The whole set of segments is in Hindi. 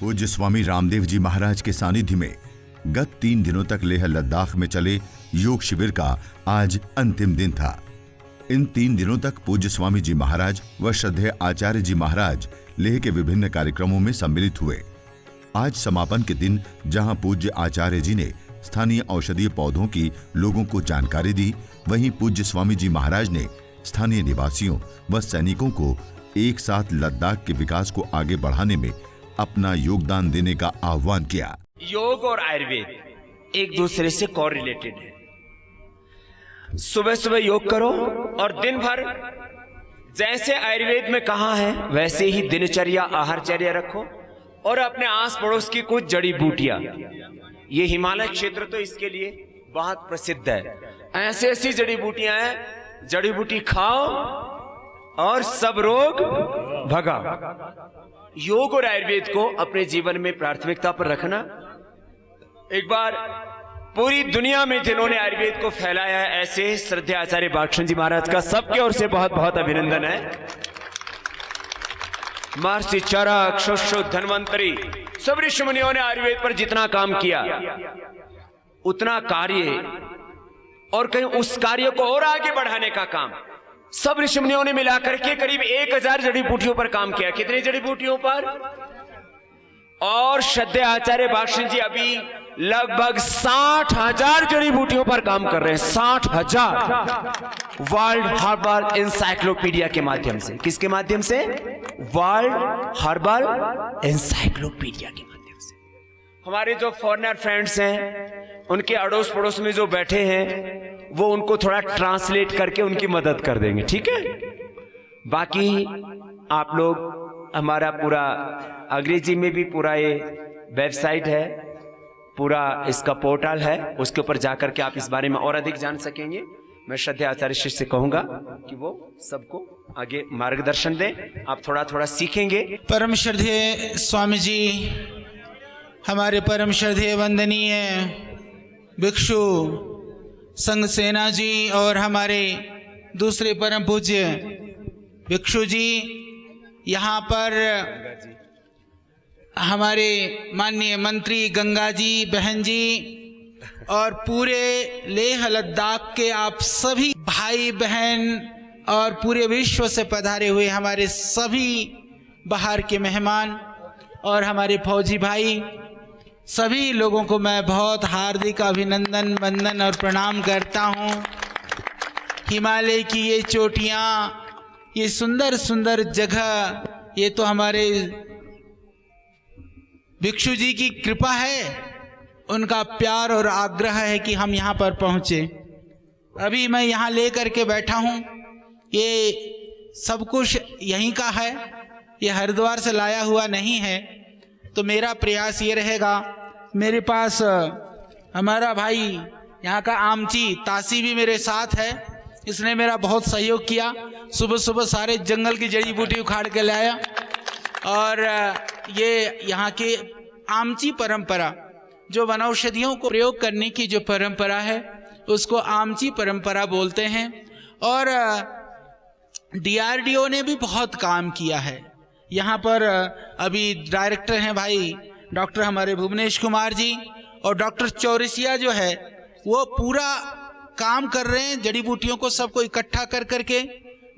पूज्य स्वामी रामदेव जी महाराज के सानिध्य में गत 3 दिनों तक लेह लद्दाख में चले योग शिविर का आज अंतिम दिन था। इन 3 दिनों तक पूज्य स्वामी जी महाराज व श्रद्धेय आचार्य जी महाराज लेह के विभिन्न कार्यक्रमों में सम्मिलित हुए। आज समापन के दिन जहां पूज्य आचार्य जी ने स्थानीय औषधीय पौधों की लोगों को जानकारी दी, वहीं पूज्य स्वामी जी महाराज ने स्थानीय निवासियों व सैनिकों को एक साथ लद्दाख के विकास को आगे बढ़ाने में अपना योगदान देने का आह्वान किया। योग और आयुर्वेद एक दूसरे से कोरिलेटेड है। सुबह सुबह योग करो और दिन भर जैसे आयुर्वेद में कहा है वैसे ही दिनचर्या आहारचर्या रखो और अपने आस पड़ोस की कुछ जड़ी बूटियां, ये हिमालय क्षेत्र तो इसके लिए बहुत प्रसिद्ध है। ऐसी ऐसी जड़ी बूटियां हैं, जड़ी बूटी खाओ और सब रोग भगा। योग और आयुर्वेद को अपने जीवन में प्राथमिकता पर रखना। एक बार पूरी दुनिया में जिन्होंने आयुर्वेद को फैलाया है, ऐसे श्रद्धेय आचार्य बालकृष्ण जी महाराज का सबके ओर से बहुत बहुत अभिनंदन है। महर्षि चरक, सुश्रुत, धन्वंतरी, सब ऋषि मुनियों ने आयुर्वेद पर जितना काम किया उतना कार्य और कहीं उस कार्य को और आगे बढ़ाने का काम सब ऋषि मुनियों ने मिलाकर के करीब 1000 जड़ी बूटियों पर काम किया। कितनी जड़ी बूटियों पर? और श्रद्धेय आचार्य बालकृष्ण जी अभी लगभग 60,000 जड़ी बूटियों पर काम कर रहे हैं। 60,000 वर्ल्ड हर्बल एनसाइक्लोपीडिया के माध्यम से। किसके माध्यम से? वर्ल्ड हर्बल एनसाइक्लोपीडिया के माध्यम से। हमारे जो फॉरेनर फ्रेंड्स हैं, उनके अड़ोस पड़ोस में जो बैठे हैं, वो उनको थोड़ा ट्रांसलेट करके उनकी मदद कर देंगे, ठीक है? बाकी आप लोग, हमारा पूरा अंग्रेजी में भी पूरा ये वेबसाइट है, पूरा इसका पोर्टल है, उसके ऊपर जाकर के आप इस बारे में और अधिक जान सकेंगे। मैं श्रद्धेय आचार्य शिष्य से कहूंगा कि वो सबको आगे मार्गदर्शन दें, आप थोड़ा थोड़ा सीखेंगे। परम श्रद्धेय स्वामी जी, हमारे परम श्रद्धेय वंदनीय भिक्षु संघ सेना जी और हमारे दूसरे परम पूज्य भिक्षु जी, यहाँ पर हमारे माननीय मंत्री गंगा जी बहन जी और पूरे लेह लद्दाख के आप सभी भाई बहन और पूरे विश्व से पधारे हुए हमारे सभी बाहर के मेहमान और हमारे फौजी भाई, सभी लोगों को मैं बहुत हार्दिक अभिनंदन, वंदन और प्रणाम करता हूँ। हिमालय की ये चोटियाँ, ये सुंदर सुंदर जगह, ये तो हमारे भिक्षु जी की कृपा है, उनका प्यार और आग्रह है कि हम यहाँ पर पहुँचे। अभी मैं यहाँ ले कर के बैठा हूँ, ये सब कुछ यहीं का है, ये हरिद्वार से लाया हुआ नहीं है। तो मेरा प्रयास ये रहेगा, मेरे पास हमारा भाई यहाँ का आमची तासी भी मेरे साथ है, इसने मेरा बहुत सहयोग किया। सुबह सुबह सारे जंगल की जड़ी बूटी उखाड़ के लाया और ये यहाँ के आमची परंपरा, जो वनौषधियों को प्रयोग करने की जो परंपरा है, उसको आमची परंपरा बोलते हैं। और DRDO ने भी बहुत काम किया है। यहाँ पर अभी डायरेक्टर हैं भाई डॉक्टर हमारे भुवनेश कुमार जी, और डॉक्टर चौरसिया जो है वो पूरा काम कर रहे हैं, जड़ी बूटियों को सबको इकट्ठा कर करके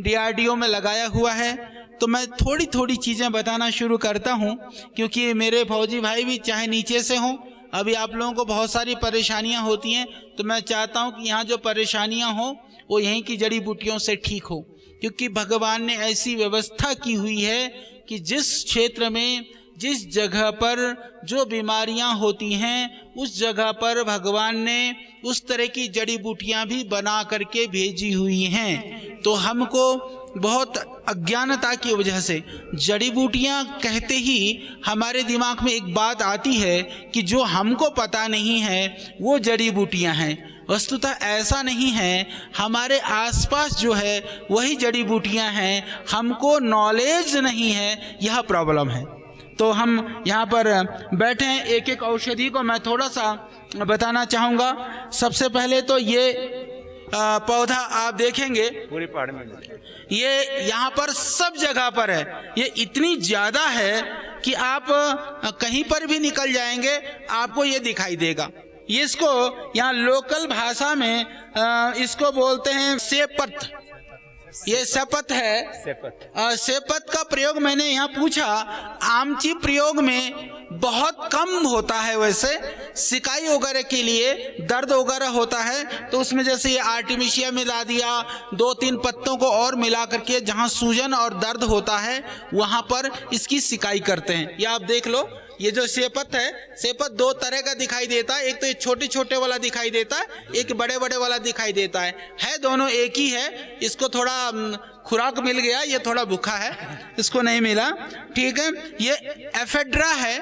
DRDO में लगाया हुआ है। तो मैं थोड़ी थोड़ी चीज़ें बताना शुरू करता हूँ, क्योंकि मेरे फौजी भाई भी चाहे नीचे से हों, अभी आप लोगों को बहुत सारी परेशानियाँ होती हैं, तो मैं चाहता हूँ कि यहाँ जो परेशानियाँ हों वो यहीं की जड़ी बूटियों से ठीक हो, क्योंकि भगवान ने ऐसी व्यवस्था की हुई है कि जिस क्षेत्र में, जिस जगह पर जो बीमारियां होती हैं, उस जगह पर भगवान ने उस तरह की जड़ी बूटियां भी बना करके भेजी हुई हैं। तो हमको बहुत अज्ञानता की वजह से जड़ी बूटियां कहते ही हमारे दिमाग में एक बात आती है कि जो हमको पता नहीं है वो जड़ी बूटियां हैं। वस्तुतः ऐसा नहीं है, हमारे आसपास जो है वही जड़ी बूटियां हैं, हमको नॉलेज नहीं है, यह प्रॉब्लम है। तो हम यहाँ पर बैठे हैं, एक एक औषधि को मैं थोड़ा सा बताना चाहूँगा। सबसे पहले तो ये पौधा आप देखेंगे पूरे पहाड़ में मिलता है। ये यहाँ पर सब जगह पर है। ये इतनी ज़्यादा है कि आप कहीं पर भी निकल जाएंगे आपको ये दिखाई देगा। ये इसको यहाँ लोकल भाषा में इसको बोलते हैं सेपत। ये सेपत है। सेपत का प्रयोग मैंने यहाँ पूछा, आमची प्रयोग में बहुत कम होता है। वैसे सिकाई वगैरह के लिए दर्द वगैरह होता है तो उसमें जैसे ये आर्टिमिशिया मिला दिया, 2-3 पत्तों को और मिला करके जहाँ सूजन और दर्द होता है वहाँ पर इसकी सिकाई करते हैं। ये आप देख लो, ये जो सेपत है, सेपत 2 तरह का दिखाई देता है। एक तो ये छोटे छोटे वाला दिखाई देता है, एक बड़े बड़े वाला दिखाई देता है दोनों एक ही है। इसको थोड़ा खुराक मिल गया, ये थोड़ा भूखा है, इसको नहीं मिला। ठीक है, ये एफेड्रा है।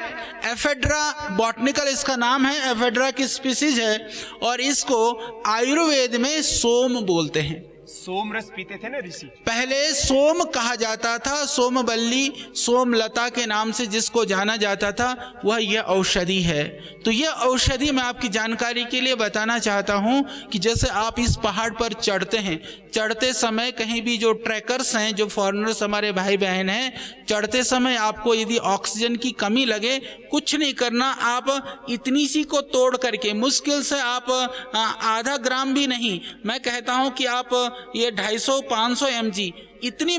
एफेड्रा बॉटनिकल इसका नाम है, एफेड्रा की स्पीसीज है और इसको आयुर्वेद में सोम बोलते हैं। सोम रस पीते थे ना ऋषि, पहले सोम कहा जाता था। सोमवल्ली, सोमलता के नाम से जिसको जाना जाता था वह यह औषधि है। तो यह औषधि मैं आपकी जानकारी के लिए बताना चाहता हूँ कि जैसे आप इस पहाड़ पर चढ़ते हैं, चढ़ते समय कहीं भी जो ट्रैकर्स हैं, जो फॉरेनर्स हमारे भाई बहन हैं, चढ़ते समय आपको यदि ऑक्सीजन की कमी लगे, कुछ नहीं करना, आप इतनी सी को तोड़ करके मुश्किल से आप आधा ग्राम भी नहीं, मैं कहता हूँ कि आप ये 250-500 mg इतनी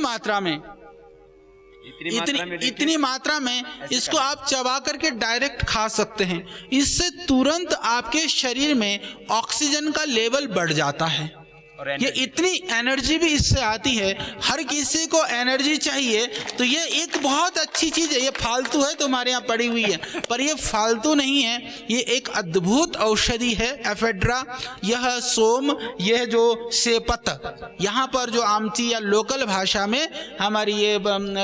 मात्रा में इसको आप चबा करके डायरेक्ट खा सकते हैं। इससे तुरंत आपके शरीर में ऑक्सीजन का लेवल बढ़ जाता है। ये इतनी एनर्जी भी इससे आती है। हर किसी को एनर्जी चाहिए तो ये एक बहुत अच्छी चीज़ है। ये फालतू है तुम्हारे यहाँ पड़ी हुई है, पर ये फालतू नहीं है, ये एक अद्भुत औषधि है एफेड्रा। यह सोम, यह जो सेपत, यहाँ पर जो आमची या लोकल भाषा में, हमारी ये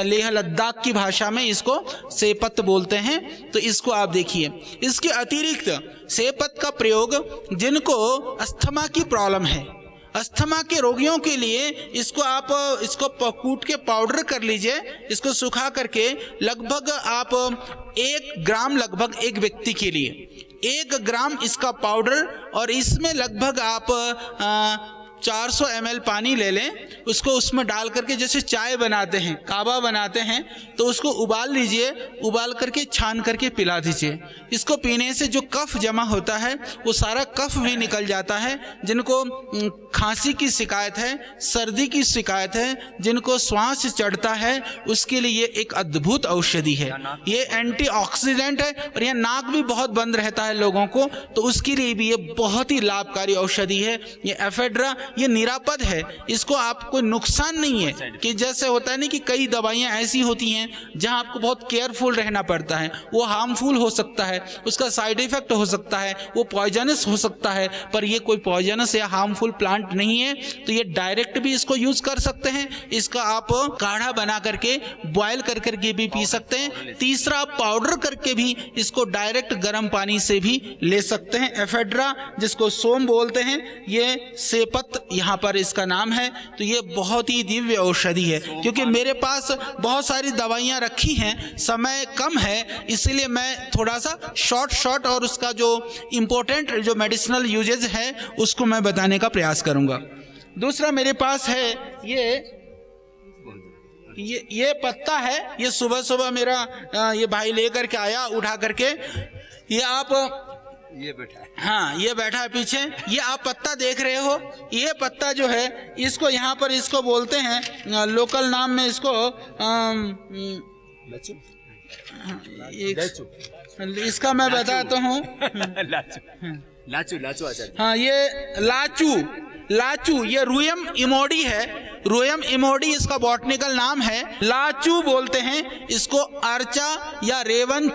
लेह लद्दाख की भाषा में इसको सेपत बोलते हैं। तो इसको आप देखिए। इसके अतिरिक्त सेपत का प्रयोग जिनको अस्थमा की प्रॉब्लम है, अस्थमा के रोगियों के लिए इसको आप कूट के पाउडर कर लीजिए। इसको सुखा करके लगभग आप 1 ग्राम, लगभग एक व्यक्ति के लिए 1 ग्राम इसका पाउडर, और इसमें लगभग आप 400 ml पानी ले लें। उसको उसमें डाल करके जैसे चाय बनाते हैं, कावा बनाते हैं, तो उसको उबाल लीजिए। उबाल करके छान करके पिला दीजिए। इसको पीने से जो कफ जमा होता है वो सारा कफ भी निकल जाता है। जिनको खांसी की शिकायत है, सर्दी की शिकायत है, जिनको श्वास चढ़ता है, उसके लिए ये एक अद्भुत औषधि है। ये एंटीऑक्सीडेंट है और यह नाक भी बहुत बंद रहता है लोगों को, तो उसके लिए भी ये बहुत ही लाभकारी औषधि है। ये एफेड्रा, ये निरापद है, इसको आपको कोई नुकसान नहीं है। कि जैसे होता है नहीं कि कई दवाइयाँ ऐसी होती हैं जहां आपको बहुत केयरफुल रहना पड़ता है, वो हार्मफुल हो सकता है, उसका साइड इफेक्ट हो सकता है, वो पॉइजनस हो सकता है, पर ये कोई पॉइजनस या हार्मफुल प्लांट नहीं है। तो ये डायरेक्ट भी इसको यूज कर सकते हैं। इसका आप काढ़ा बना करके बॉयल कर करके भी पी सकते हैं। तीसरा, आप पाउडर करके भी इसको डायरेक्ट गर्म पानी से भी ले सकते हैं। एफेड्रा, जिसको सोम बोलते हैं, ये सेपत यहाँ पर इसका नाम है। तो ये बहुत ही दिव्य औषधि है। क्योंकि मेरे पास बहुत सारी दवाइयाँ रखी हैं, समय कम है, इसलिए मैं थोड़ा सा शॉर्ट और उसका जो इम्पोर्टेंट जो मेडिसिनल यूजेज है उसको मैं बताने का प्रयास करूँगा। दूसरा मेरे पास है ये पत्ता है। ये सुबह सुबह मेरा ये भाई लेकर के आया, उठा करके। ये आप ये बैठा है, हाँ, ये बैठा है पीछे। ये आप पत्ता देख रहे हो, ये पत्ता जो है इसको यहाँ पर इसको बोलते हैं, लोकल नाम में इसको इसका मैं बताता हूँ लाचू आचार्य। हाँ, ये लाचू, ये रूयम इमोडी है। रूयम इमोडी इसका बॉटनिकल नाम है। लाचू बोलते हैं इसको। अर्चा या रेवन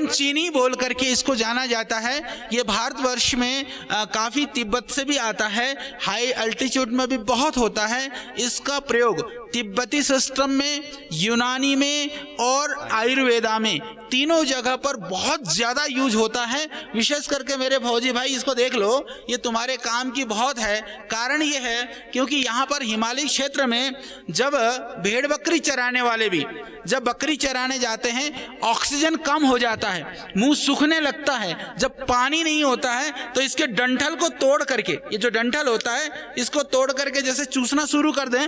चीनी बोल करके इसको जाना जाता है। ये भारतवर्ष में काफ़ी तिब्बत से भी आता है, हाई अल्टीट्यूड में भी बहुत होता है। इसका प्रयोग तिब्बती सिस्टम में, यूनानी में और आयुर्वेदा में तीनों जगह पर बहुत ज़्यादा यूज होता है। विशेष करके मेरे फौजी भाई इसको देख लो, ये तुम्हारे काम की बहुत है। कारण ये है क्योंकि यहाँ पर हिमालय क्षेत्र में जब भेड़ बकरी चराने वाले भी जब बकरी चराने जाते हैं, ऑक्सीजन कम हो जाता है, मुंह सूखने लगता है। जब पानी नहीं होता है तो इसके डंठल को तोड़ करके, ये जो डंठल होता है इसको तोड़ करके जैसे चूसना शुरू कर दें,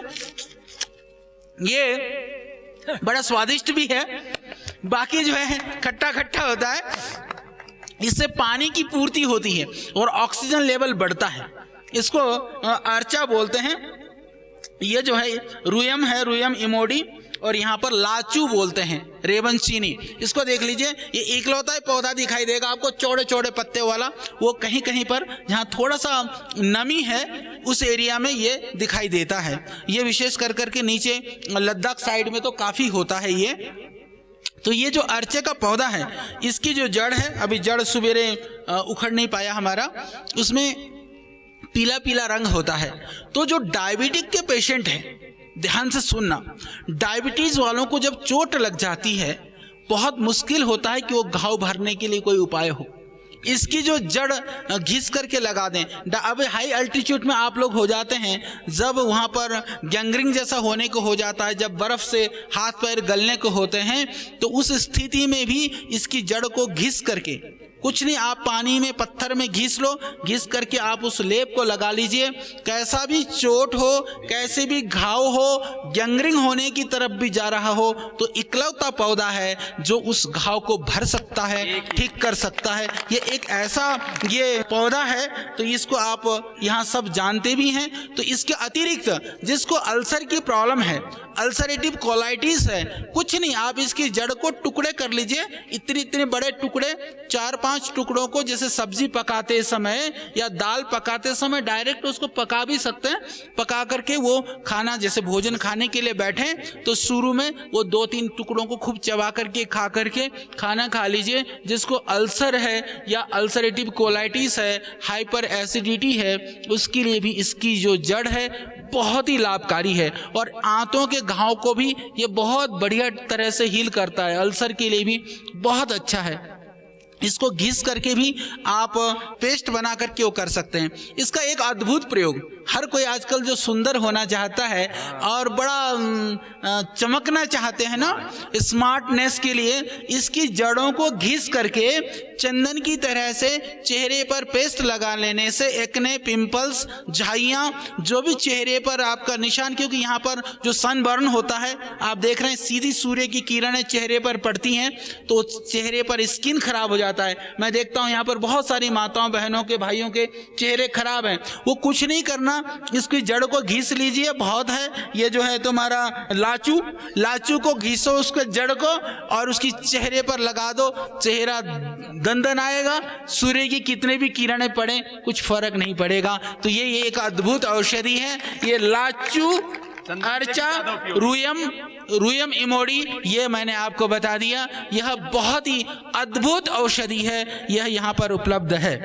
ये बड़ा स्वादिष्ट भी है, बाकी जो है खट्टा खट्टा होता है। इससे पानी की पूर्ति होती है और ऑक्सीजन लेवल बढ़ता है। इसको अर्चा बोलते हैं। ये जो है रुयम है, रुयम इमोडी, और यहाँ पर लाचू बोलते हैं, रेवन चीनी। इसको देख लीजिए, ये इकलौता ही पौधा दिखाई देगा आपको, चौड़े चौड़े पत्ते वाला। वो कहीं कहीं पर जहाँ थोड़ा सा नमी है उस एरिया में ये दिखाई देता है। ये विशेष कर करके नीचे लद्दाख साइड में तो काफ़ी होता है ये। तो ये जो अर्चे का पौधा है, इसकी जो जड़ है, अभी जड़ सवेरे उखड़ नहीं पाया हमारा, उसमें पीला पीला रंग होता है। तो जो डायबिटिक के पेशेंट हैं, ध्यान से सुनना, डायबिटीज वालों को जब चोट लग जाती है बहुत मुश्किल होता है कि वो घाव भरने के लिए कोई उपाय हो। इसकी जो जड़ घिस करके लगा दें। अब हाई अल्टीट्यूड में आप लोग हो जाते हैं, जब वहाँ पर गैंग्रीन जैसा होने को हो जाता है, जब बर्फ़ से हाथ पैर गलने को होते हैं, तो उस स्थिति में भी इसकी जड़ को घिस करके, कुछ नहीं, आप पानी में पत्थर में घिस लो, घिस करके आप उस लेप को लगा लीजिए। कैसा भी चोट हो, कैसे भी घाव हो, गैंग्रीन होने की तरफ भी जा रहा हो, तो इकलौता पौधा है जो उस घाव को भर सकता है, ठीक कर सकता है। ये एक ऐसा ये पौधा है, तो इसको आप यहाँ सब जानते भी हैं। तो इसके अतिरिक्त जिसको अल्सर की प्रॉब्लम है, अल्सरेटिव कोलाइटिस है, कुछ नहीं, आप इसकी जड़ को टुकड़े कर लीजिए, इतने इतने बड़े टुकड़े, 4-5 टुकड़ों को, जैसे सब्जी पकाते समय या दाल पकाते समय डायरेक्ट उसको पका भी सकते हैं। पका करके वो खाना, जैसे भोजन खाने के लिए बैठे तो शुरू में वो 2-3 टुकड़ों को खूब चबा करके खा करके खाना खा लीजिए। जिसको अल्सर है या अल्सरेटिव कोलाइटिस है, हाइपर एसिडिटी है, उसके लिए भी इसकी जो जड़ है बहुत ही लाभकारी है। और आंतों के घाव को भी ये बहुत बढ़िया तरह से हील करता है, अल्सर के लिए भी बहुत अच्छा है। इसको घिस करके भी आप पेस्ट बना करके वो कर सकते हैं। इसका एक अद्भुत प्रयोग, हर कोई आजकल जो सुंदर होना चाहता है और बड़ा चमकना चाहते हैं ना, स्मार्टनेस के लिए इसकी जड़ों को घिस करके चंदन की तरह से चेहरे पर पेस्ट लगा लेने से एक्ने, पिंपल्स, झाइयाँ, जो भी चेहरे पर आपका निशान, क्योंकि यहाँ पर जो सनबर्न होता है, आप देख रहे हैं सीधी सूर्य की किरणें चेहरे पर पड़ती हैं तो चेहरे पर स्किन खराब हो जाता है। मैं देखता हूँ यहाँ पर बहुत सारी माताओं बहनों के, भाइयों के चेहरे खराब हैं। वो कुछ नहीं करना, इसकी जड़ को घिस लीजिए, बहुत है। ये जो है तुम्हारा लाचू, लाचू को घिसो उसके जड़ को और उसकी चेहरे पर लगा दो, चेहरा दंदन आएगा, सूर्य की कितने भी किरणें पड़े कुछ फर्क नहीं पड़ेगा। तो ये एक अद्भुत औषधि है, ये लाचू, अर्चा, रुयम इमोडी, ये मैंने आपको बता दिया। यह बहुत ही अद्भुत औषधि है, यह यहाँ पर उपलब्ध है।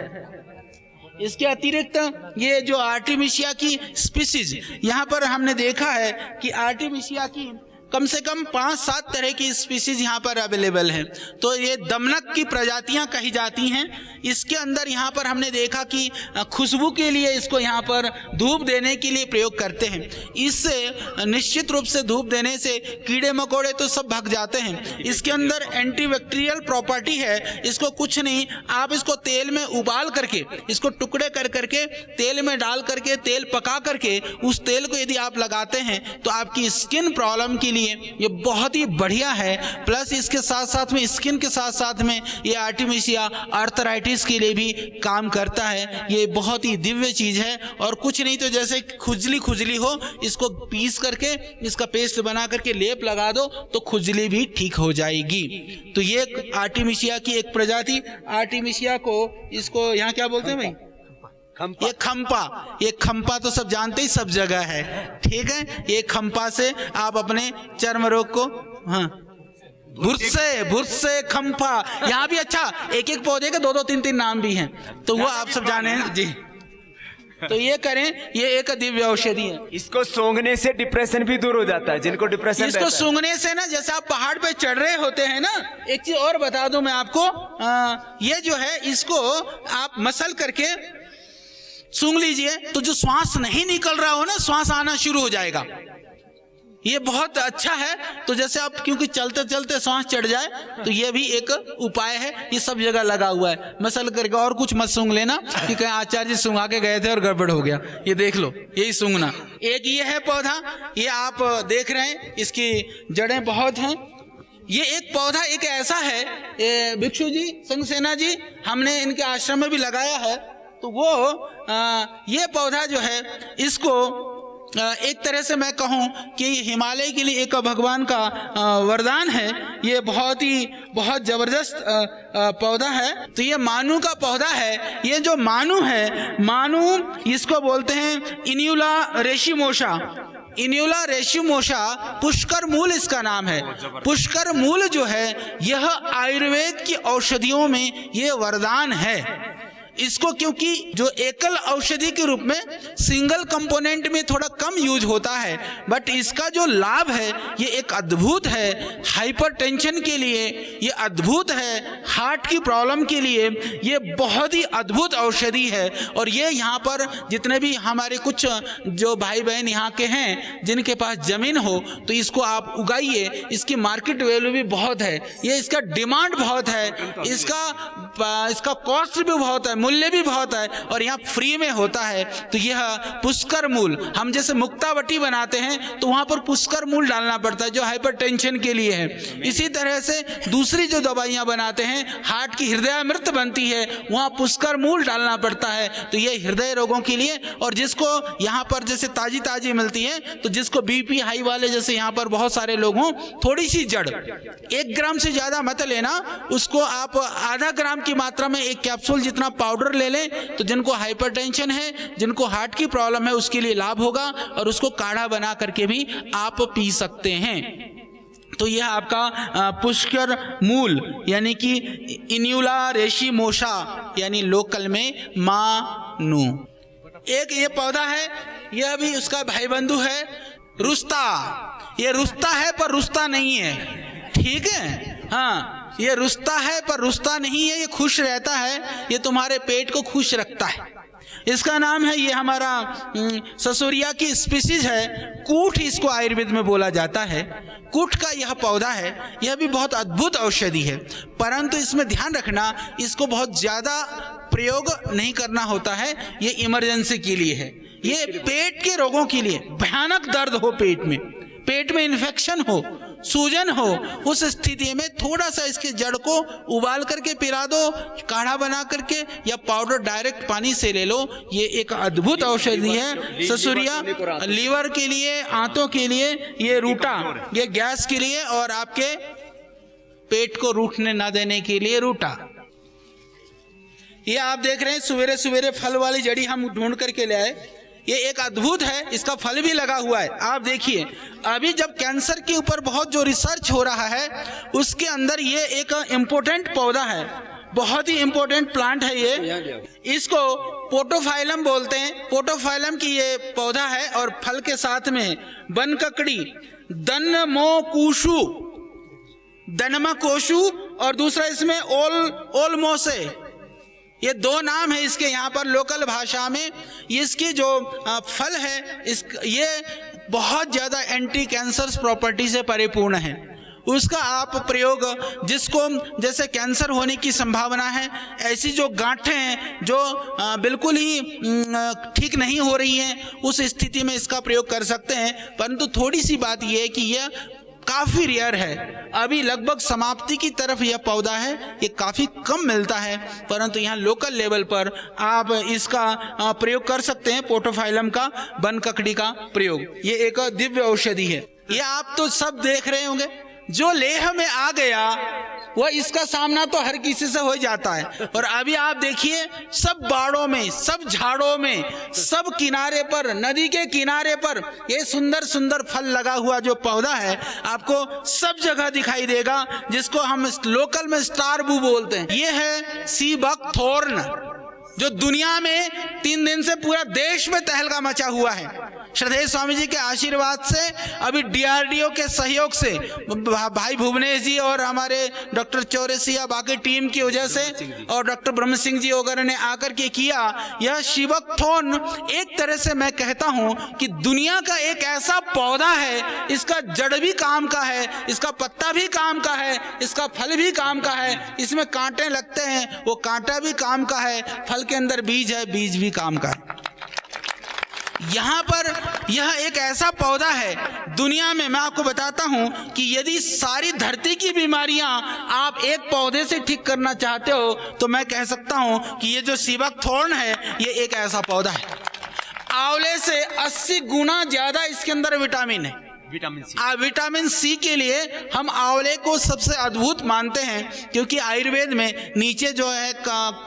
इसके अतिरिक्त ये जो आर्टिमिशिया की स्पीसीज, यहाँ पर हमने देखा है कि आर्टिमिशिया की कम से कम 5-7 तरह की स्पीसीज यहाँ पर अवेलेबल हैं। तो ये दमनक की प्रजातियाँ कही जाती हैं। इसके अंदर यहाँ पर हमने देखा कि खुशबू के लिए इसको यहाँ पर धूप देने के लिए प्रयोग करते हैं। इससे निश्चित रूप से धूप देने से कीड़े मकोड़े तो सब भाग जाते हैं। इसके अंदर एंटीबैक्टीरियल प्रॉपर्टी है। इसको कुछ नहीं, आप इसको तेल में उबाल करके, इसको टुकड़े कर करके तेल में डाल करके, तेल पका करके, उस तेल को यदि आप लगाते हैं तो आपकी स्किन प्रॉब्लम के लिए ये बहुत ही बढ़िया है। प्लस इसके साथ साथ में, स्किन के साथ साथ में, ये आर्टिमिशिया आर्थराइटिस के लिए भी काम करता है। ये बहुत ही दिव्य चीज है। और कुछ नहीं तो जैसे खुजली हो, इसको पीस करके इसका पेस्ट बना करके लेप लगा दो तो खुजली भी ठीक हो जाएगी। तो ये आर्टिमिशिया की एक प्रजाति, आर्टिमिशिया को इसको यहाँ क्या बोलते हैं भाई? ये खंपा तो सब जानते ही, सब जगह है, ठीक है। ये खंपा से आप अपने चर्म रोग को, हाँ, भुर्स से खंपा, यहाँ भी अच्छा एक एक पौधे के 2-2, 3-3 नाम भी हैं, तो वो आप सब जाने हैं जी। तो ये करें, ये एक दिव्य औषधि है। इसको सूंघने से डिप्रेशन भी दूर हो जाता है, जिनको डिप्रेशन इसको सूंघने से ना, जैसे आप पहाड़ पे चढ़ रहे होते हैं ना, एक चीज और बता दूं मैं आपको, ये जो है इसको आप मसल करके सूंघ लीजिए तो जो श्वास नहीं निकल रहा हो ना, श्वास आना शुरू हो जाएगा। ये बहुत अच्छा है। तो जैसे आप क्योंकि चलते चलते सांस चढ़ जाए, तो ये भी एक उपाय है। ये सब जगह लगा हुआ है, मसल करके। और कुछ मत सूंघ लेना कि कहीं आचार्य जी सूंघा के गए थे और गड़बड़ हो गया। ये देख लो, यही सूंघना। एक ये है पौधा, ये आप देख रहे हैं, इसकी जड़ें बहुत हैं। ये एक पौधा एक ऐसा है, भिक्षु जी, संगसेना जी, हमने इनके आश्रम में भी लगाया है। तो वो ये पौधा जो है, इसको एक तरह से मैं कहूँ कि हिमालय के लिए एक भगवान का वरदान है। ये बहुत जबरदस्त पौधा है। तो ये मानू का पौधा है। ये जो मानू है, मानू इसको बोलते हैं इन्यूला रेशिमोसा। इन्यूला रेशिमोसा पुष्कर मूल इसका नाम है। पुष्कर मूल जो है, यह आयुर्वेद की औषधियों में ये वरदान है। इसको क्योंकि जो एकल औषधि के रूप में सिंगल कंपोनेंट में थोड़ा कम यूज होता है, बट इसका जो लाभ है ये एक अद्भुत है। हाइपरटेंशन के लिए ये अद्भुत है, हार्ट की प्रॉब्लम के लिए ये बहुत ही अद्भुत औषधि है। और ये यहाँ पर जितने भी हमारे कुछ जो भाई बहन यहाँ के हैं, जिनके पास जमीन हो, तो इसको आप उगाइए। इसकी मार्केट वैल्यू भी बहुत है, ये इसका डिमांड बहुत है, इसका कॉस्ट भी बहुत है, मूल्य भी बहुत है, और यहाँ फ्री में होता है। तो यह पुष्कर मूल, हम जैसे मुक्तावटी बनाते हैं तो वहां पर पुष्कर मूल डालना पड़ता है, जो हाइपरटेंशन के लिए है। इसी तरह से दूसरी जो दवाइयां बनाते हैं, हार्ट की हृदयामृत बनती है, वहां पुष्कर मूल डालना पड़ता है। तो ये हृदय रोगों के लिए, और जिसको यहाँ पर जैसे ताजी ताजी मिलती है, तो जिसको बीपी हाई वाले, जैसे यहाँ पर बहुत सारे लोग हों, थोड़ी सी जड़ 1 ग्राम से ज्यादा मत लेना, उसको आप आधा ग्राम की मात्रा में एक कैप्सूल जितना पाउडर ले लें। तो जिनको हाइपरटेंशन है, जिनको हार्ट की प्रॉब्लम है, उसके लिए लाभ होगा। और उसको काढ़ा बना करके भी आप पी सकते हैं। तो यह आपका पुष्कर मूल यानी कि इन्यूला रेशिमोसा, यानी लोकल में मानू। एक ये पौधा है, यह भी उसका भाई बंधु है, रुस्ता। ये रुस्ता है पर रुस्ता नहीं है, ठीक है। हाँ, ये रुस्ता है पर रुस्ता नहीं है। ये खुश रहता है, ये तुम्हारे पेट को खुश रखता है। इसका नाम है, ये हमारा ससुरिया की स्पीसीज है, कूठ इसको आयुर्वेद में बोला जाता है। कूठ का यह पौधा है, यह भी बहुत अद्भुत औषधि है। परंतु इसमें ध्यान रखना, इसको बहुत ज्यादा प्रयोग नहीं करना होता है। ये इमरजेंसी के लिए है। ये पेट के रोगों के लिए, भयानक दर्द हो पेट में इन्फेक्शन हो, सूजन हो, उस स्थिति में थोड़ा सा इसके जड़ को उबाल करके पिला दो, काढ़ा बना करके, या पाउडर डायरेक्ट पानी से ले लो। ये एक अद्भुत औषधि है। ससुरिया लीवर के लिए, आंतों के लिए, ये रूटा, ये गैस के लिए, और आपके पेट को रूठने ना देने के लिए रूटा। ये आप देख रहे हैं, सवेरे सवेरे फल वाली जड़ी हम ढूंढ करके ले आए। ये एक अद्भुत है, इसका फल भी लगा हुआ है। आप देखिए, अभी जब कैंसर के ऊपर बहुत जो रिसर्च हो रहा है, उसके अंदर ये एक इम्पोर्टेंट पौधा है, बहुत ही इम्पोर्टेंट प्लांट है ये। इसको पोटोफाइलम बोलते हैं। पोटोफाइलम की ये पौधा है, और फल के साथ में बनककड़ी, दनमोकुशु, दनमकोशु, और दूसरा इसमें ओलमोसे, ये 2 नाम है इसके यहाँ पर लोकल भाषा में। इसकी जो फल है, ये बहुत ज़्यादा एंटी कैंसर प्रॉपर्टी से परिपूर्ण है। उसका आप प्रयोग, जिसको जैसे कैंसर होने की संभावना है, ऐसी जो गांठें हैं जो बिल्कुल ही ठीक नहीं हो रही हैं, उस स्थिति में इसका प्रयोग कर सकते हैं। परंतु थोड़ी सी बात यह है कि यह काफ़ी रेयर है, अभी लगभग समाप्ति की तरफ यह पौधा है, ये काफ़ी कम मिलता है। परंतु यहाँ लोकल लेवल पर आप इसका प्रयोग कर सकते हैं, पोटोफाइलम का, बनककड़ी का प्रयोग। ये एक दिव्य औषधि है। ये आप तो सब देख रहे होंगे, जो लेह में आ गया वह इसका सामना तो हर किसी से हो जाता है। और अभी आप देखिए, सब बाड़ों में, सब झाड़ों में, सब किनारे पर, नदी के किनारे पर ये सुंदर सुंदर फल लगा हुआ जो पौधा है, आपको सब जगह दिखाई देगा, जिसको हम लोकल में स्टार बू बोलते हैं। ये है सी बक थॉर्न। जो दुनिया में 3 दिन से पूरा देश में तहलका मचा हुआ है। श्रद्धेय स्वामी जी के आशीर्वाद से, अभी DRDO के सहयोग से, भाई भुवनेश जी और हमारे डॉक्टर चौरसिया बाकी टीम की वजह से और डॉक्टर ब्रह्म सिंह जी वगैरह ने आकर के किया। यह शिवकथॉर्न एक तरह से मैं कहता हूं कि दुनिया का एक ऐसा पौधा है, इसका जड़ भी काम का है, इसका पत्ता भी काम का है, इसका फल भी काम का है, इसमें कांटे लगते हैं, वो कांटा भी काम का है, फल के अंदर बीज है, बीज भी काम का है। यहाँ पर यह एक ऐसा पौधा है दुनिया में, मैं आपको बताता हूँ कि यदि सारी धरती की बीमारियां आप एक पौधे से ठीक करना चाहते हो तो मैं कह सकता हूँ कि ये जो शिवकथॉर्न है ये एक ऐसा पौधा है। आंवले से 80 गुना ज्यादा इसके अंदर विटामिन है। विटामिन सी के लिए हम आंवले को सबसे अद्भुत मानते हैं, क्योंकि आयुर्वेद में नीचे जो है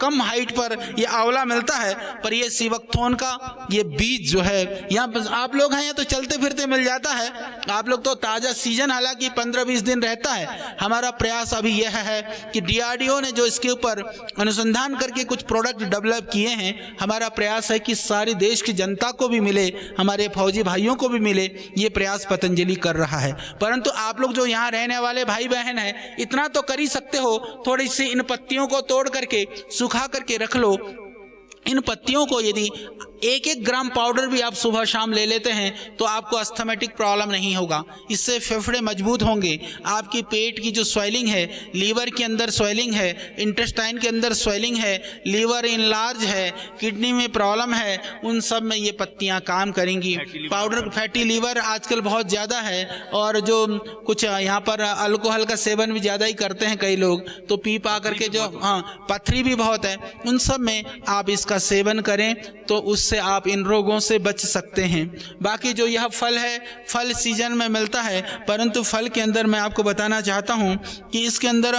कम हाइट पर ये आंवला मिलता है, पर ये शिवकथॉर्न का ये बीज जो है यहाँ आप लोग हैं तो चलते फिरते मिल जाता है। आप लोग तो ताज़ा सीजन हालांकि 15-20 दिन रहता है। हमारा प्रयास अभी यह है कि DRDO ने जो इसके ऊपर अनुसंधान करके कुछ प्रोडक्ट डेवलप किए हैं, हमारा प्रयास है कि सारी देश की जनता को भी मिले, हमारे फौजी भाइयों को भी मिले। ये प्रयास पतंजलि कर रहा है। परंतु आप लोग जो यहाँ रहने वाले भाई बहन हैं, इतना तो कर ही सकते हो, थोड़ी सी इन पत्तियों को तोड़ करके सुखा करके रख लो। इन पत्तियों को यदि 1-1 ग्राम पाउडर भी आप सुबह शाम ले लेते हैं तो आपको अस्थमेटिक प्रॉब्लम नहीं होगा। इससे फेफड़े मजबूत होंगे। आपकी पेट की जो स्वेलिंग है, लीवर के अंदर स्वेलिंग है, इंटेस्टाइन के अंदर स्वेलिंग है, लीवर इनलार्ज है, किडनी में प्रॉब्लम है, उन सब में ये पत्तियां काम करेंगी। पाउडर फैटी लीवर आजकल बहुत ज़्यादा है, और जो कुछ यहाँ पर अल्कोहल का सेवन भी ज़्यादा ही करते हैं कई लोग, तो पी पा करके जो पथरी भी बहुत है, उन सब में आप इसका सेवन करें तो उससे आप इन रोगों से बच सकते हैं। बाकी जो यह फल है, फल सीजन में मिलता है, परंतु फल के अंदर मैं आपको बताना चाहता हूं कि इसके अंदर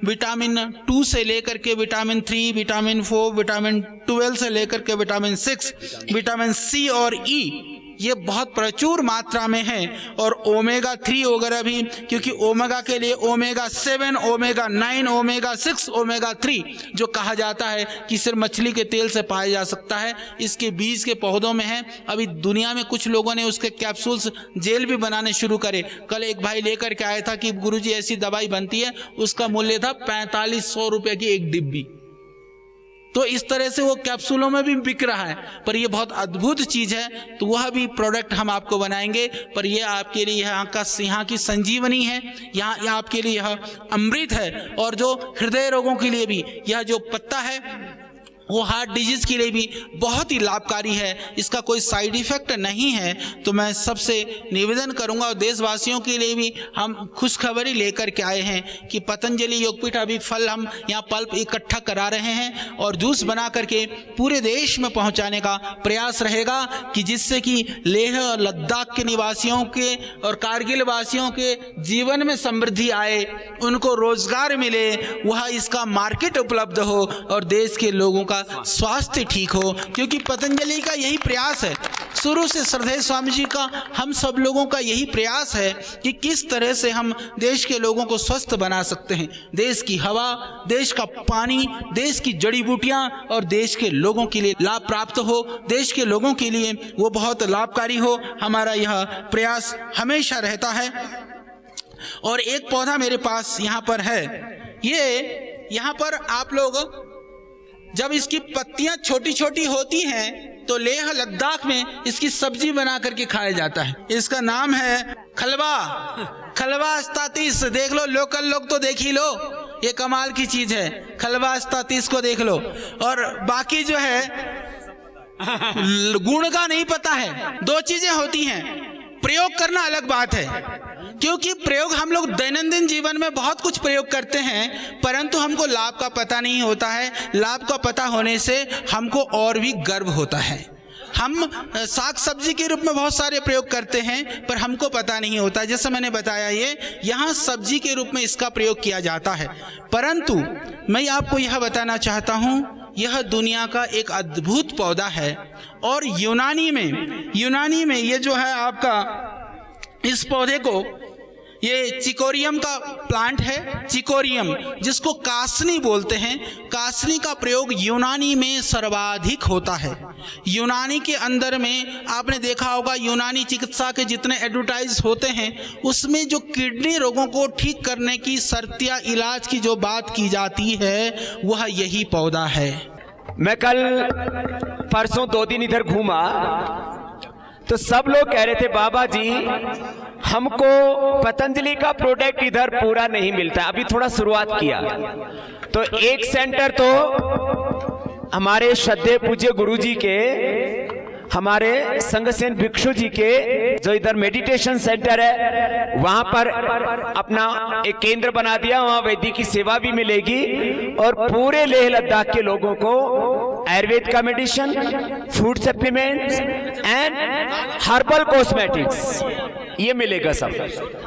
विटामिन 2 से लेकर के विटामिन 3, विटामिन 4, विटामिन 12 से लेकर के विटामिन 6, विटामिन सी और ई ये बहुत प्रचुर मात्रा में है। और ओमेगा 3 वगैरह भी, क्योंकि ओमेगा के लिए ओमेगा 7, ओमेगा 9, ओमेगा 6, ओमेगा 3 जो कहा जाता है कि सिर्फ मछली के तेल से पाया जा सकता है, इसके बीज के पौधों में है। अभी दुनिया में कुछ लोगों ने उसके कैप्सूल्स जेल भी बनाने शुरू करे। कल एक भाई लेकर के आया था कि गुरुजी ऐसी दवाई बनती है, उसका मूल्य था 4500 रुपये की एक डिब्बी। तो इस तरह से वो कैप्सूलों में भी बिक रहा है, पर ये बहुत अद्भुत चीज़ है, तो वह भी प्रोडक्ट हम आपको बनाएंगे। पर ये आपके लिए यहाँ की संजीवनी है, यहाँ आपके लिए यह अमृत है। और जो हृदय रोगों के लिए भी यह जो पत्ता है वो हार्ट डिजीज के लिए भी बहुत ही लाभकारी है, इसका कोई साइड इफेक्ट नहीं है। तो मैं सबसे निवेदन करूंगा, और देशवासियों के लिए भी हम खुशखबरी लेकर के आए हैं कि पतंजलि योगपीठ अभी फल हम यहाँ पल्प इकट्ठा करा रहे हैं और जूस बना करके पूरे देश में पहुँचाने का प्रयास रहेगा, कि जिससे कि लेह और लद्दाख के निवासियों के और कारगिल वासियों के जीवन में समृद्धि आए, उनको रोजगार मिले, वह इसका मार्केट उपलब्ध हो और देश के लोगों का स्वास्थ्य ठीक हो। क्योंकि पतंजलि का यही प्रयास है, शुरू से श्रद्धेय स्वामी जी का, हम सब लोगों का यही प्रयास है कि किस तरह से हम देश के लोगों को स्वस्थ बना सकते हैं। देश की हवा, देश का पानी, देश की जड़ी बूटियां और देश के लोगों के लिए लाभ प्राप्त हो, देश के लोगों के लिए वो बहुत लाभकारी हो, हमारा यह प्रयास हमेशा रहता है। और एक पौधा मेरे पास यहाँ पर है, ये यहाँ पर आप लोग जब इसकी पत्तियां छोटी छोटी होती हैं तो लेह लद्दाख में इसकी सब्जी बना करके खाया जाता है। इसका नाम है खलवा अस्तातीस। देख लो, लोकल लोग तो देख ही लो, ये कमाल की चीज है। खलवा अस्तातीस को देख लो। और बाकी जो है गुण का नहीं पता है। दो चीजें होती हैं, प्रयोग करना अलग बात है, क्योंकि प्रयोग हम लोग दैनंदिन जीवन में बहुत कुछ प्रयोग करते हैं, परंतु हमको लाभ का पता नहीं होता है। लाभ का पता होने से हमको और भी गर्व होता है। हम साग सब्जी के रूप में बहुत सारे प्रयोग करते हैं, पर हमको पता नहीं होता। जैसे मैंने बताया, ये यहाँ सब्जी के रूप में इसका प्रयोग किया जाता है, परंतु मैं आपको यह बताना चाहता हूँ, यह दुनिया का एक अद्भुत पौधा है। और यूनानी में ये जो है आपका, इस पौधे को ये चिकोरियम का प्लांट है, चिकोरियम जिसको कासनी बोलते हैं। कासनी का प्रयोग यूनानी में सर्वाधिक होता है। यूनानी के अंदर में आपने देखा होगा, यूनानी चिकित्सा के जितने एडवर्टाइज होते हैं उसमें जो किडनी रोगों को ठीक करने की शर्तिया इलाज की जो बात की जाती है वह यही पौधा है। मैं कल परसों 2 दिन इधर घूमा तो सब लोग कह रहे थे बाबा जी हमको पतंजलि का प्रोडक्ट इधर पूरा नहीं मिलता। अभी थोड़ा शुरुआत किया तो एक सेंटर तो हमारे श्रद्धेय पूज्य गुरुजी के, हमारे संगसेन भिक्षु जी के जो इधर मेडिटेशन सेंटर है वहां पर अपना एक केंद्र बना दिया। वहां वैद्य की सेवा भी मिलेगी और पूरे लेह लद्दाख के लोगों को आयुर्वेद का medicine, food supplements and herbal cosmetics ये मिलेगा सब।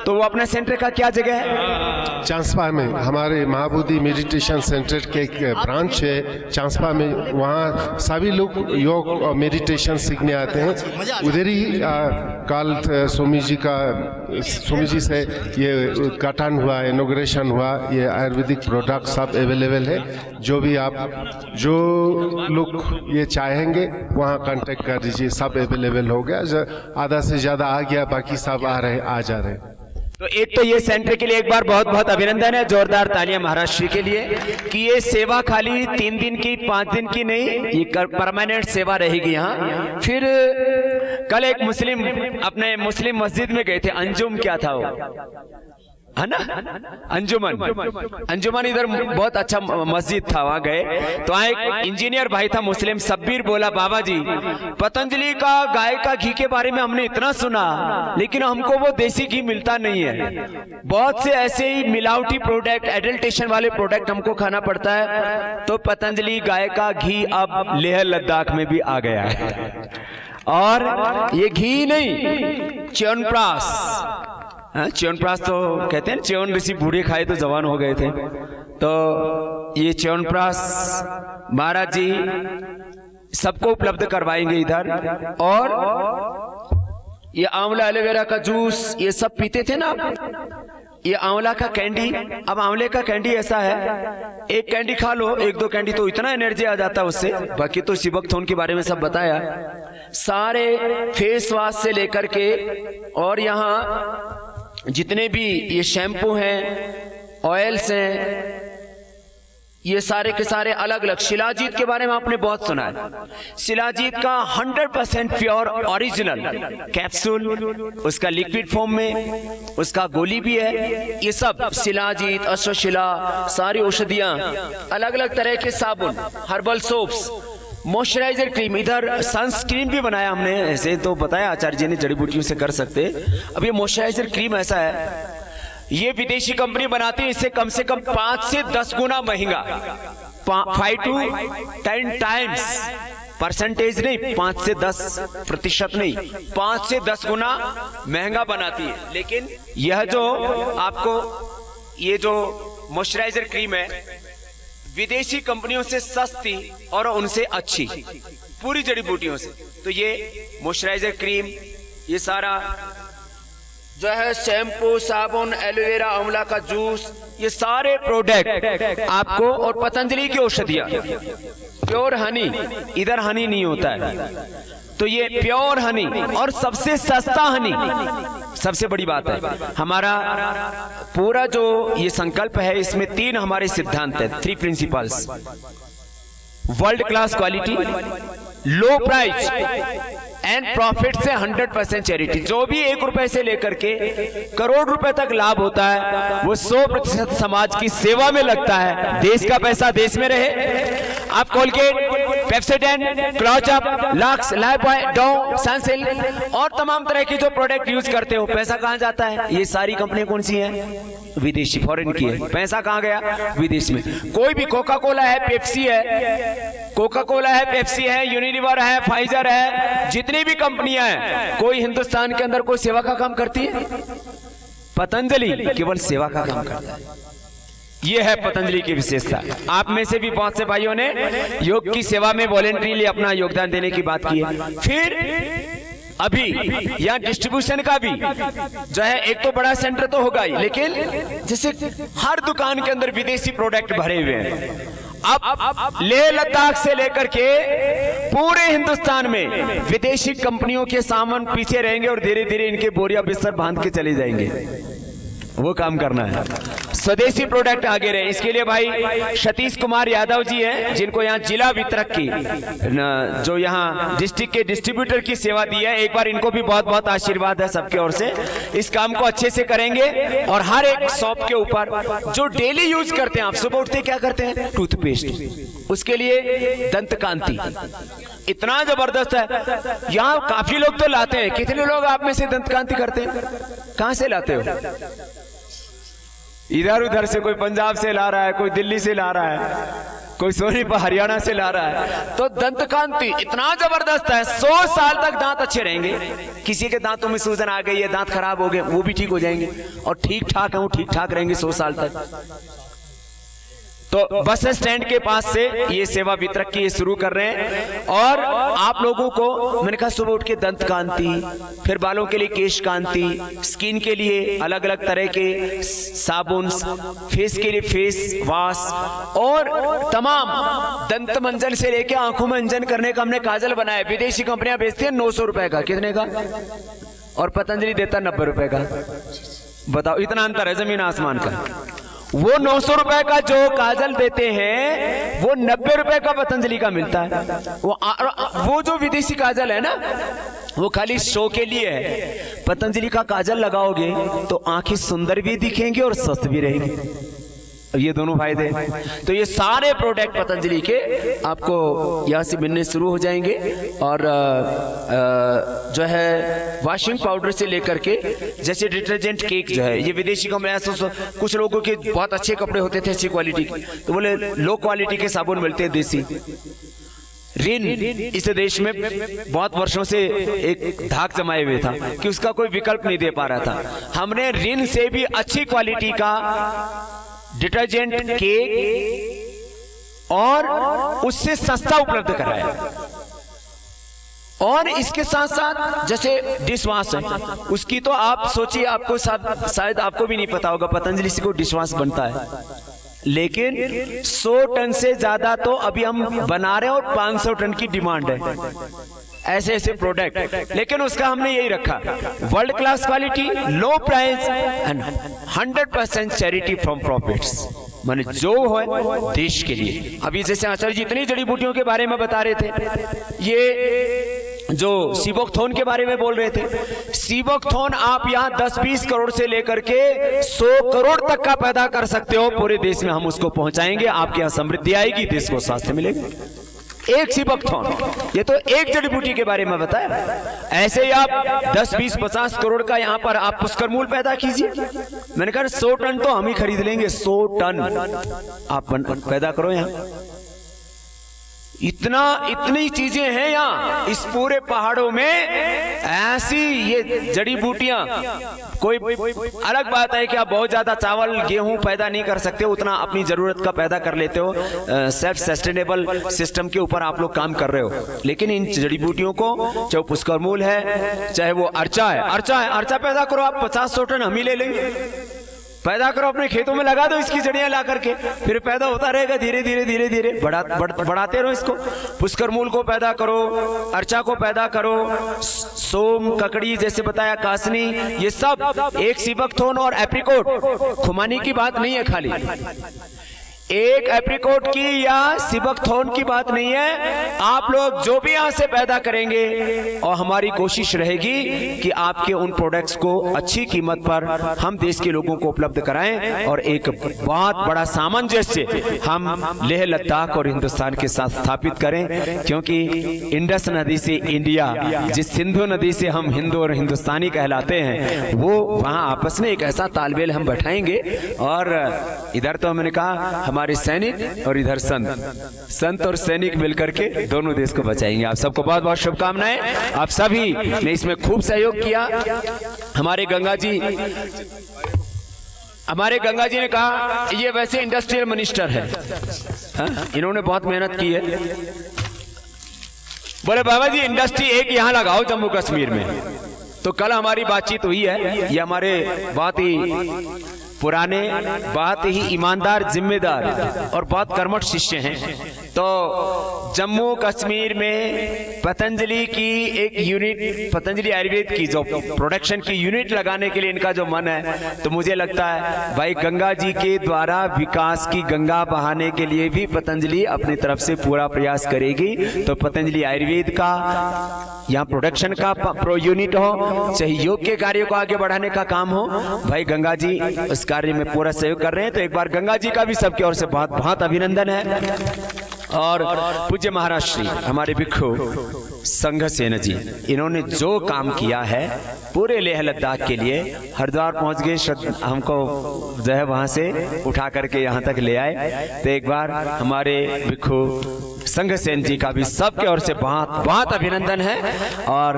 तो वो अपना सेंटर का क्या जगह है? चांसपा में हमारे महाबोधि मेडिटेशन सेंटर के एक ब्रांच है चांसपा में। वहाँ सभी लोग योग और मेडिटेशन सीखने आते हैं। उधर ही कल स्वामी जी से ये उद्घाटन हुआ, इनॉग्रेशन हुआ। ये आयुर्वेदिक प्रोडक्ट सब अवेलेबल है। जो भी आप जो लोग ये चाहेंगे वहाँ कांटेक्ट कर दीजिए, सब अवेलेबल हो गया। आधा से ज़्यादा आ गया, बाकी सब आ जा रहे। तो एक तो ये सेंटर के लिए एक बार बहुत बहुत अभिनंदन है, जोरदार तालियां महाराज श्री के लिए कि ये सेवा खाली 3 दिन की 5 दिन की नहीं, ये परमानेंट सेवा रहेगी यहाँ। फिर कल एक अपने मुस्लिम मस्जिद में गए थे, अंजुम क्या था वो है ना, अंजुमन इधर बहुत अच्छा मस्जिद था, वहां गए तो वहां एक इंजीनियर भाई था मुस्लिम, सब्बीर बोला बाबा जी पतंजलि का गाय का घी के बारे में हमने इतना सुना लेकिन हमको वो देसी घी मिलता नहीं है। बहुत से ऐसे ही मिलावटी प्रोडक्ट, एडल्टेशन वाले प्रोडक्ट हमको खाना पड़ता है। तो पतंजलि गाय का घी अब लेह लद्दाख में भी आ गया है। और ये घी नहीं, च्यवनप्राश, च्यवनप्राश तो कहते हैं च्यवन ऋषि बूढ़े खाए तो जवान हो गए थे। तो ये च्यवनप्राश महाराज जी सबको उपलब्ध करवाएंगे इधर। और ये आंवला एलोवेरा का जूस ये सब पीते थे ना, ये आंवला का कैंडी। अब आंवले का कैंडी ऐसा है, एक कैंडी खा लो, 1-2 कैंडी तो इतना एनर्जी आ जाता है उससे। बाकी तो शिवकथोन के बारे में सब बताया, सारे फेस वॉश से लेकर के और यहाँ जितने भी ये शैम्पू हैं, ऑयल्स हैं, ये सारे के सारे अलग अलग। शिलाजीत के बारे में आपने बहुत सुना है। शिलाजीत का 100% प्योर ओरिजिनल कैप्सूल, उसका लिक्विड फॉर्म में, उसका गोली भी है। ये सब शिलाजीत, अश्वशिला, सारी औषधियां, अलग अलग तरह के साबुन, हर्बल सोप्स, मॉइस्चराइजर क्रीम, इधर सनस्क्रीन भी बनाया हमने। ऐसे तो बताया आचार्य जी ने जड़ी बूटियों से कर सकते। अब ये मॉइस्चराइजर क्रीम ऐसा है, ये विदेशी कंपनी बनाती है, इससे कम से कम 5 से 10 गुना महंगा, 5 to 10 टाइम्स, परसेंटेज नहीं, 5 से 10% नहीं, 5 से 10 गुना महंगा बनाती है। लेकिन यह जो आपको ये जो मॉइस्चराइजर क्रीम है विदेशी कंपनियों से सस्ती और उनसे अच्छी, पूरी जड़ी बूटियों से। तो ये मॉइस्चराइजर क्रीम, ये सारा जो है शैम्पू, साबुन, एलोवेरा, आंवला का जूस, ये सारे प्रोडक्ट आपको, और पतंजलि की औषधियां, प्योर हनी, इधर हनी नहीं होता है तो ये प्योर हनी और सबसे सस्ता हनी। सबसे बड़ी बात है हमारा पूरा जो ये संकल्प है, इसमें 3 हमारे सिद्धांत है, 3 principles. World class quality, low price and profit से 100% चैरिटी। जो भी 1 रुपए से लेकर के करोड़ रुपए तक लाभ होता है वो 100% समाज की सेवा में लगता है। देश का पैसा देश में रहे। आप Colgate, Pepsodent, Closeup, Lux, Lifebuoy, Dove, Sunsilk और तमाम तरह की जो प्रोडक्ट यूज करते हो, पैसा कहां जाता है? ये सारी कंपनियां कौन सी हैं? विदेशी, फॉरेन की है। पैसा कहां गया? विदेश में। कोई भी कोका कोला है, पेप्सी है, कोका कोला है, पेप्सी है, यूनिलीवर है, फाइजर है, जितनी भी कंपनियां हैं, कोई हिंदुस्तान के अंदर कोई सेवा का काम करती है? पतंजलि केवल सेवा का काम करता है। ये है पतंजलि की विशेषता। आप में से भी बहुत से भाइयों ने योग की सेवा में वॉलेंटरीली अपना योगदान देने की बात की है। फिर अभी यहाँ डिस्ट्रीब्यूशन का भी जो है, एक तो बड़ा सेंटर तो होगा ही, लेकिन जैसे हर दुकान के अंदर विदेशी प्रोडक्ट भरे हुए हैं। अब लेह लद्दाख से लेकर के पूरे हिंदुस्तान में विदेशी कंपनियों के सामान पीछे रहेंगे और धीरे धीरे इनके बोरिया बिस्तर बांध के चले जाएंगे। वो काम करना है, स्वदेशी प्रोडक्ट आगे रहे। इसके लिए भाई सतीश कुमार यादव जी हैं, जिनको यहाँ जिला वितरक की जो यहाँ डिस्ट्रिक्ट के डिस्ट्रीब्यूटर की सेवा दी है। एक बार इनको भी बहुत बहुत आशीर्वाद है सबके ओर से। इस काम को अच्छे से करेंगे और हर एक शॉप के ऊपर जो डेली यूज करते हैं, आप सुबह उठते क्या करते हैं, टूथपेस्ट, उसके लिए दंत कांति इतना जबरदस्त है। यहाँ काफी लोग तो लाते हैं। कितने लोग आप में से दंत कांति करते हैं? कहां से लाते हो? इधर उधर से, कोई पंजाब से ला रहा है, कोई दिल्ली से ला रहा है, कोई सोनीपत हरियाणा से ला रहा है। तो दंत कांति इतना जबरदस्त है, 100 साल तक दांत अच्छे रहेंगे। किसी के दांतों में सूजन आ गई है, दांत खराब हो गए, वो भी ठीक हो जाएंगे और ठीक ठाक है, वो ठीक ठाक रहेंगे 100 साल तक। तो बस स्टैंड के पास से ये सेवा वितरक की ये शुरू कर रहे हैं। और आप लोगों को मैंने कहा सुबह उठ के दंत कांति, फिर बालों के लिए केश कांति, स्किन के लिए अलग अलग तरह के साबुन, फेस के लिए फेस वॉश और तमाम दंत मंजन से लेके आंखों में अंजन करने का हमने काजल बनाया। विदेशी कंपनियां बेचती है 900 रुपए का, कितने का? और पतंजलि देता 90 रुपए का। बताओ, इतना अंतर है जमीन आसमान का। वो 900 रुपए का जो काजल देते हैं, वो 90 रुपए का पतंजलि का मिलता है। वो जो विदेशी काजल है ना, वो खाली शो के लिए है। पतंजलि का काजल लगाओगे तो आंखें सुंदर भी दिखेंगी और स्वस्थ भी रहेंगी। ये दोनों फायदे। तो ये सारे प्रोडक्ट पतंजलि के आपको यहाँ से मिलने शुरू हो जाएंगे। और जो है वॉशिंग पाउडर से लेकर के जैसे डिटर्जेंट, केक जो है, ये विदेशी कंपनी, कुछ लोगों के बहुत अच्छे कपड़े होते थे अच्छी क्वालिटी के, तो बोले लो क्वालिटी के साबुन मिलते हैं देसी। रिन इस देश में बहुत वर्षों से एक धाक जमाए हुए था कि उसका कोई विकल्प नहीं दे पा रहा था। हमने रिन से भी अच्छी क्वालिटी का डिटर्जेंट, केक और उससे सस्ता उपलब्ध कराया। और इसके साथ साथ जैसे डिश वॉश है, उसकी तो आप सोचिए, आपको शायद आपको भी नहीं पता होगा पतंजलि से कोई डिश वॉश बनता है, लेकिन 100 टन से ज्यादा तो अभी हम बना रहे हैं और 500 टन की डिमांड है। ऐसे ऐसे प्रोडक्ट, लेकिन उसका हमने यही रखा, world class quality, low price and 100% charity from profits, माने जो हो देश के लिए। अभी जैसे आचार्य जी इतनी जड़ी बूटियों के बारे में बता रहे थे, ये जो सीबोक्थोन के बारे में बोल रहे थे, सीबोक्थोन आप यहाँ 10-20 करोड़ से लेकर के 100 करोड़ तक का पैदा कर सकते हो। पूरे देश में हम उसको पहुंचाएंगे, आपके यहाँ समृद्धि आएगी, देश को स्वास्थ्य मिलेगा। एक सीबोक्थोन, ये तो एक जड़ी बूटी के बारे में बताया। ऐसे ही आप 10, 20, 50 करोड़ का यहाँ पर आप पुष्कर मूल पैदा कीजिए। मैंने कहा 100 टन तो हम ही खरीद लेंगे, 100 टन आप पैदा करो यहाँ। इतनी चीजें हैं यहाँ इस पूरे पहाड़ों में, ऐसी ये जड़ी बूटियां। कोई अलग बात है कि आप बहुत ज्यादा चावल गेहूं पैदा नहीं कर सकते, उतना अपनी जरूरत का पैदा कर लेते हो, सेल्फ सस्टेनेबल सिस्टम के ऊपर आप लोग काम कर रहे हो। लेकिन इन जड़ी बूटियों को, चाहे पुष्कर मूल है, चाहे वो अर्चा है, अर्चा पैदा करो आप, 50-100 टन हम ही ले लेंगे। पैदा करो, अपने खेतों में लगा दो इसकी जड़ियां ला करके, फिर पैदा होता रहेगा धीरे धीरे बढ़ाते रहो इसको। पुष्कर मूल को पैदा करो, अर्चा को पैदा करो, सोम, ककड़ी जैसे बताया, कासनी, ये सब एक सीबोक्थोन और एप्रिकोट, खुमानी की बात नहीं है खाली, एक एप्रिकोट की या सीबोक्थोन की बात नहीं है। आप लोग जो भी यहां से पैदा करेंगे, और हमारी कोशिश रहेगी कि आपके उन प्रोडक्ट्स को अच्छी कीमत पर हम देश के लोगों को उपलब्ध कराएं और एक बहुत बड़ा सामंजस्य हम लेह लद्दाख और हिंदुस्तान के साथ स्थापित करें। क्योंकि इंडस नदी से इंडिया, जिस सिंधु नदी से हम हिंदू और हिंदुस्तानी कहलाते हैं, वो वहां आपस में एक ऐसा तालमेल हम बैठाएंगे। और इधर तो मैंने कहा हमारे सैनिक और इधर संत और सैनिक मिलकर के दोनों देश को बचाएंगे। आप सबको बहुत बहुत शुभकामनाएं। आप सभी ने इसमें खूब सहयोग किया। हमारे गंगा जी ने कहा ये वैसे इंडस्ट्रियल मिनिस्टर है, इन्होंने बहुत मेहनत की है। बोले बाबा जी इंडस्ट्री एक यहाँ लगाओ जम्मू कश्मीर में। तो कल हमारी बातचीत हुई है, ये हमारे बहुत ही पुराने, बहुत ही ईमानदार, जिम्मेदार और बहुत कर्मठ शिष्य हैं। तो जम्मू कश्मीर में पतंजलि की एक यूनिट, पतंजलि आयुर्वेद की जो प्रोडक्शन की यूनिट लगाने के लिए इनका जो मन है, तो मुझे लगता है भाई गंगा जी के द्वारा विकास की गंगा बहाने के लिए भी पतंजलि अपनी तरफ से पूरा प्रयास करेगी। तो पतंजलि आयुर्वेद का यहाँ प्रोडक्शन का प्रो यूनिट हो, चाहे योग के कार्यों को आगे बढ़ाने का काम हो, भाई गंगा जी इस कार्य में पूरा सहयोग कर रहे हैं। तो एक बार गंगा जी का भी सबकी ओर से बहुत बहुत अभिनंदन है। और पूज्य महाराज श्री हमारे भिक्षु संघ सेन जी, इन्होंने जो काम किया है पूरे लेह लद्दाख के लिए, हरिद्वार पहुंच गए, हमको जो है वहां से उठा करके यहाँ तक ले आए। तो एक बार हमारे भिक्षु संघ सेन जी का भी सबके ओर से बहुत बहुत अभिनंदन है। और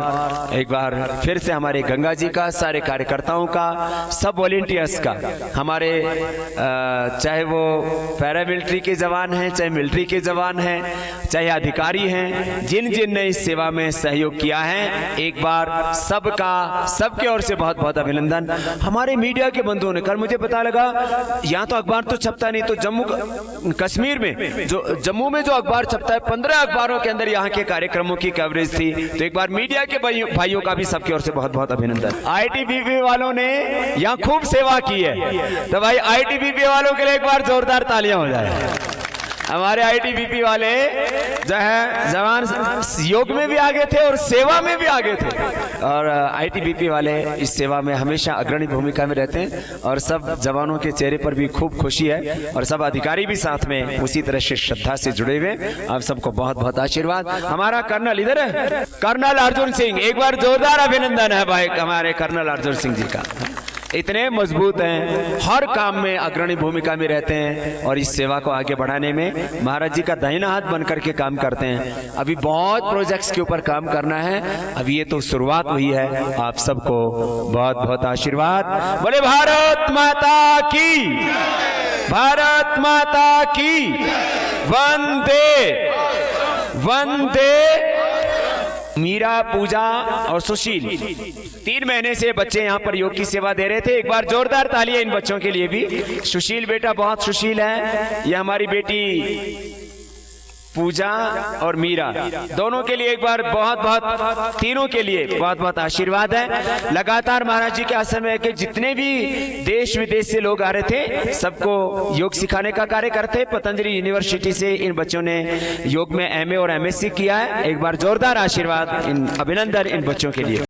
एक बार फिर से हमारे गंगा जी का, सारे कार्यकर्ताओं का, सब वॉलेंटियर्स का, हमारे चाहे वो पैरामिलिट्री के जवान हैं, चाहे मिलिट्री के जवान हैं, चाहे अधिकारी हैं, जिन जिन ने इस सेवा में सहयोग किया है, एक बार सबका, सबके ओर से बहुत बहुत अभिनंदन। हमारे मीडिया के बंधुओं ने, कल मुझे पता लगा यहाँ तो अखबार तो छपता नहीं, तो जम्मू कश्मीर में जो जम्मू में जो अखबार छपता है, 15 अखबारों के अंदर यहाँ के कार्यक्रमों की कवरेज थी। तो एक बार मीडिया के भाइयों का भी सबकी ओर से बहुत बहुत अभिनंदन। ITBP वालों ने यहाँ खूब सेवा की है, तो भाई ITBP वालों के लिए एक बार जोरदार तालियां हो जाए। हमारे ITBP वाले जो है जवान योग में भी आगे थे और सेवा में भी आगे थे, और ITBP वाले इस सेवा में हमेशा अग्रणी भूमिका में रहते हैं। और सब जवानों के चेहरे पर भी खूब खुशी है, और सब अधिकारी भी साथ में उसी तरह से श्रद्धा से जुड़े हुए। आप सबको बहुत बहुत आशीर्वाद। हमारा कर्नल इधर है, कर्नल अर्जुन सिंह, एक बार जोरदार अभिनंदन है भाई हमारे कर्नल अर्जुन सिंह जी का। इतने मजबूत हैं, हर काम में अग्रणी भूमिका में रहते हैं, और इस सेवा को आगे बढ़ाने में महाराज जी का दाहिना हाथ बनकर के काम करते हैं। अभी बहुत प्रोजेक्ट्स के ऊपर काम करना है, अभी ये तो शुरुआत हुई है। आप सबको बहुत बहुत आशीर्वाद। बोले भारत माता की, भारत माता की, वंदे वंदे। मीरा, पूजा और सुशील 3 महीने से बच्चे यहाँ पर योग की सेवा दे रहे थे। एक बार जोरदार तालियां इन बच्चों के लिए भी। सुशील बेटा बहुत सुशील है, ये हमारी बेटी पूजा और मीरा, दोनों के लिए एक बार बहुत बहुत, तीनों के लिए बहुत बहुत आशीर्वाद है। लगातार महाराज जी के आश्रम में के जितने भी देश विदेश से लोग आ रहे थे, सबको योग सिखाने का कार्य करते। पतंजलि यूनिवर्सिटी से इन बच्चों ने योग में MA और MSc किया है। एक बार जोरदार आशीर्वाद, इन अभिनंदन इन बच्चों के लिए।